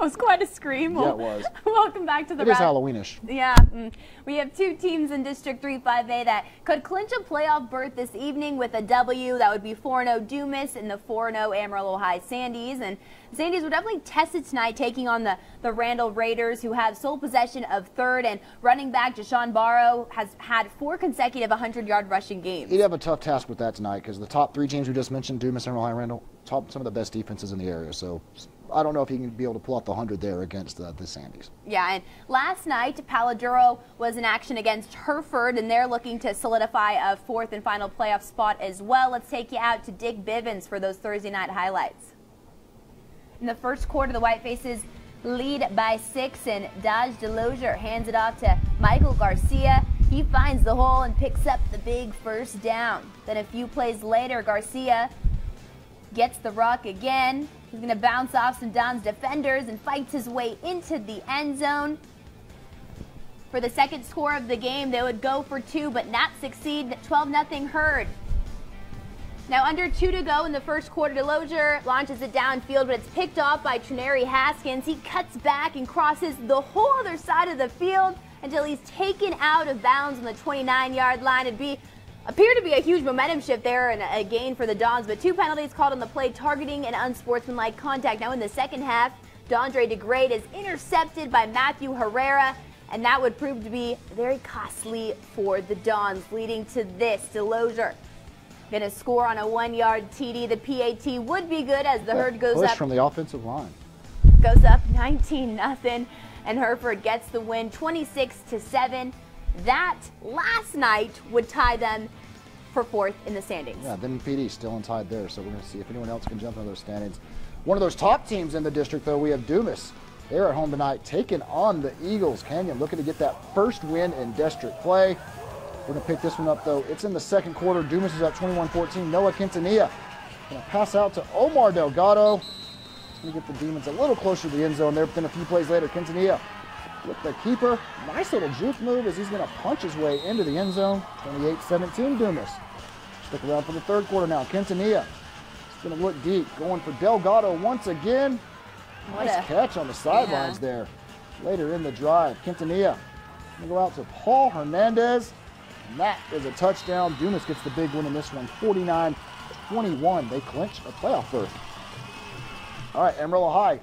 was quite a scream. Yeah, it was. Welcome back to the It is Halloweenish. Yeah. We have two teams in District 3-5A that could clinch a playoff berth this evening with a W. That would be 4-0 Dumas and the 4-0 Amarillo High Sandies. And Sandies would definitely test it tonight, taking on the Randall Raiders, who have sole possession of third. And running back Deshaun Barrow has had 4 consecutive 100-yard rushing games. He'd have a tough task with that tonight because the top 3 teams we just mentioned, Dumas, Amarillo High, Randall, some of the best defenses in the area. So I don't know if he can be able to pull off the 100 there against the Sandies. Yeah, and last night, Paladuro was in action against Hereford, and they're looking to solidify a 4th and final playoff spot as well. Let's take you out to Dick Bivens for those Thursday night highlights. In the first quarter, the Whitefaces lead by 6, and Dodge DeLozier hands it off to Michael Garcia. He finds the hole and picks up the big first down. Then a few plays later, Garcia gets the rock again. He's going to bounce off some Don's defenders and fights his way into the end zone. For the second score of the game, they would go for 2, but not succeed. 12-0 Herd. Now under 2 to go in the first quarter, DeLozier launches it downfield, but it's picked off by Trinary Haskins. He cuts back and crosses the whole other side of the field until he's taken out of bounds on the 29-yard line. It'd appear to be a huge momentum shift there and a gain for the Dons, but 2 penalties called on the play, targeting and unsportsmanlike contact. Now in the second half, Dondre DeGrade is intercepted by Matthew Herrera, and that would prove to be very costly for the Dons, leading to this. DeLozier going to score on a 1-yard TD. The PAT would be good as the Herd goes push up. From the offensive line. Goes up 19-0, and Hereford gets the win 26-7. That last night would tie them for 4th in the standings. Yeah, then PD still untied there, so we're going to see if anyone else can jump into those standings. One of those top teams in the district, though, we have Dumas. They're at home tonight, taking on the Eagles. Canyon looking to get that first win in district play. We're going to pick this one up, though. It's in the second quarter. Dumas is up 21-14. Noah Quintanilla going to pass out to Omar Delgado. He's going to get the Demons a little closer to the end zone there, but then a few plays later, Quintanilla with the keeper. Nice little juke move as he's going to punch his way into the end zone. 28-17 Dumas. Stick around for the third quarter now. Quintanilla is going to look deep, going for Delgado once again. Nice catch on the sidelines there. Later in the drive, Quintanilla going to go out to Paul Hernandez. And that is a touchdown. Dumas gets the big win in this one, 49-21. They clinch a playoff berth. All right, Amarillo High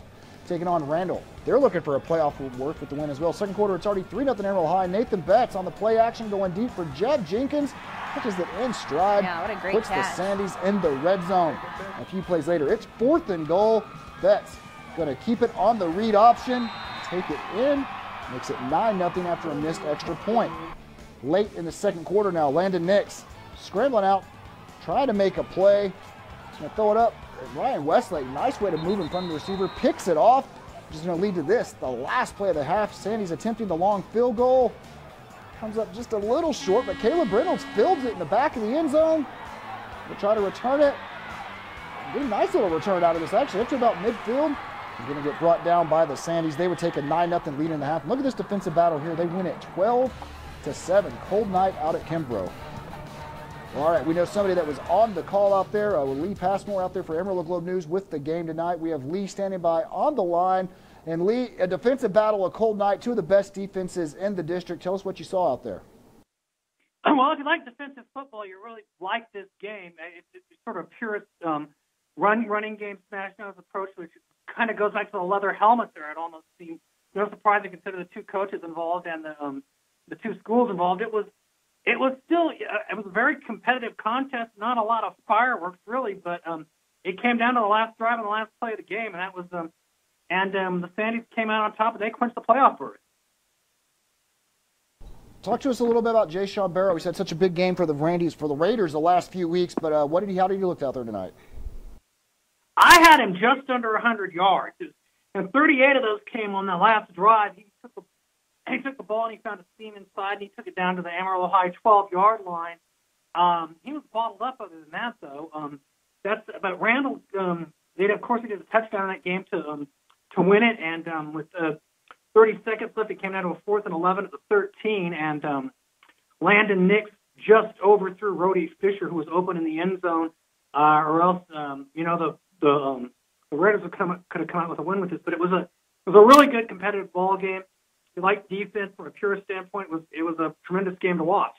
taking on Randall. They're looking for a playoff worth with the win as well. Second quarter, it's already 3-0 Amarillo High. Nathan Betts on the play action, going deep for Jeb Jenkins. Catches it in stride. Yeah, what a great puts catch. the Sandies in the red zone. A few plays later, it's 4th and goal. Betts going to keep it on the read option, take it in, makes it 9-0 after a missed extra point. Late in the second quarter now, Landon Nix scrambling out, trying to make a play. He's going to throw it up. Ryan Westlake, nice way to move in front of the receiver, picks it off, which is going to lead to this, the last play of the half. Sandy's attempting the long field goal. Comes up just a little short, but Caleb Reynolds fields it in the back of the end zone. We'll try to return it. Get a nice little return out of this, actually, up to about midfield. They're going to get brought down by the Sandies. They would take a 9-0 lead in the half. Look at this defensive battle here. They win it 12-7. Cold night out at Kimbrough. All right, we know somebody that was on the call out there. Lee Passmore out there for Amarillo Globe News with the game tonight. We have Lee standing by on the line. And Lee, a defensive battle, a cold night, 2 of the best defenses in the district. Tell us what you saw out there. Well, if you like defensive football, you really like this game. It's sort of purest running game smash nose approach, which kind of goes back to the leather helmet there. It almost seems no surprise to consider the 2 coaches involved and the 2 schools involved. It was a very competitive contest, not a lot of fireworks really, but it came down to the last drive and the last play of the game, and that was the Sandies came out on top and they clinched the playoff berth. Talk to us a little bit about Jay-Shawn Barrow. He's had such a big game for the Raiders the last few weeks, but how did he look out there tonight? I had him just under 100 yards, and 38 of those came on the last drive. He took the ball and he found a seam inside, and he took it down to the Amarillo High 12-yard line. He was bottled up other than that, though. But Randall, he did a touchdown in that game to win it, and with 30 seconds left, it came down to a 4th and 11 at the 13, and Landon Nix just overthrew Rhodey Fisher, who was open in the end zone, or else, the Raiders could have come out with a win with this. But it was It was a really good competitive ball game. If you like defense from a pure standpoint, it was a tremendous game to watch.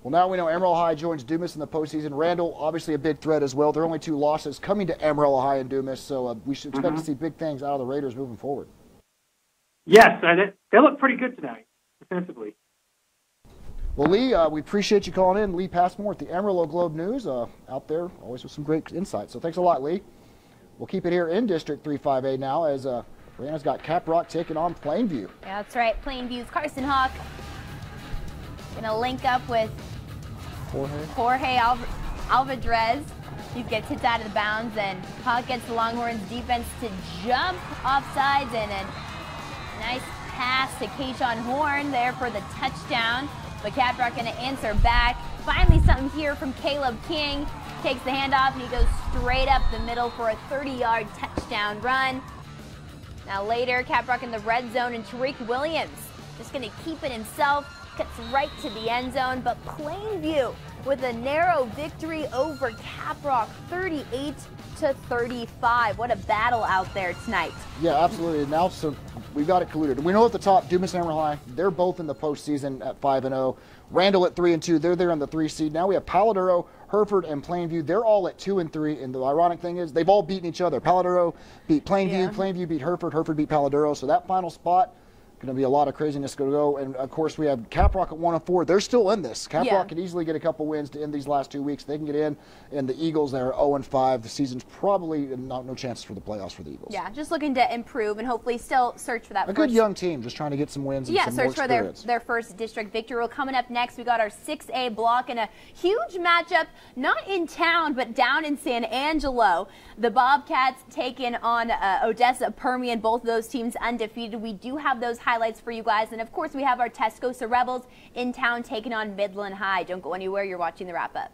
Well, now we know Amarillo High joins Dumas in the postseason. Randall, obviously a big threat as well. There are only 2 losses coming to Amarillo High and Dumas, so we should expect to see big things out of the Raiders moving forward. Yes, they look pretty good tonight, defensively. Well, Lee, we appreciate you calling in. Lee Passmore at the Amarillo Globe News, out there always with some great insights. So thanks a lot, Lee. We'll keep it here in District 3-5A now as Brianna's got Caprock taking on Plainview. Yeah, that's right. Plainview's Carson Hawk going to link up with Jorge Alvarez. He gets hit out of the bounds, and Hawk gets the Longhorns defense to jump offsides, and a nice pass to Keyshawn Horn there for the touchdown. But Caprock going to answer back. Finally something here from Caleb King. Takes the handoff, and he goes straight up the middle for a 30-yard touchdown run. Now later, Caprock in the red zone, and Tariq Williams just going to keep it himself. Cuts right to the end zone, but Plainview with a narrow victory over Caprock, 38-35. What a battle out there tonight. Yeah, absolutely. Now, so we've got it colluded. We know at the top, Dumas and Amarillo High, they're both in the postseason at 5-0. Randall at 3-2, they're there on the 3 seed. Now we have Paladuro, Hereford, and Plainview. They're all at 2-3, and the ironic thing is they've all beaten each other. Paladuro beat Plainview, Plainview beat Hereford, Hereford beat Paladuro. So that final spot, going to be a lot of craziness going to go. And of course, we have Caprock at 1-4. They're still in this. Caprock can easily get a couple wins to end these last 2 weeks. They can get in. And the Eagles, they're 0-5. The season's probably no chances for the playoffs for the Eagles. Yeah, just looking to improve and hopefully still search for that a good young team, just trying to get some wins and some more search for their first district victory. Well, coming up next, we got our 6A block and a huge matchup, not in town, but down in San Angelo. The Bobcats taking on Odessa Permian. Both of those teams undefeated. We do have those highlights for you guys. And of course, we have our Tascosa Rebels in town taking on Midland High. Don't go anywhere. You're watching the wrap-up.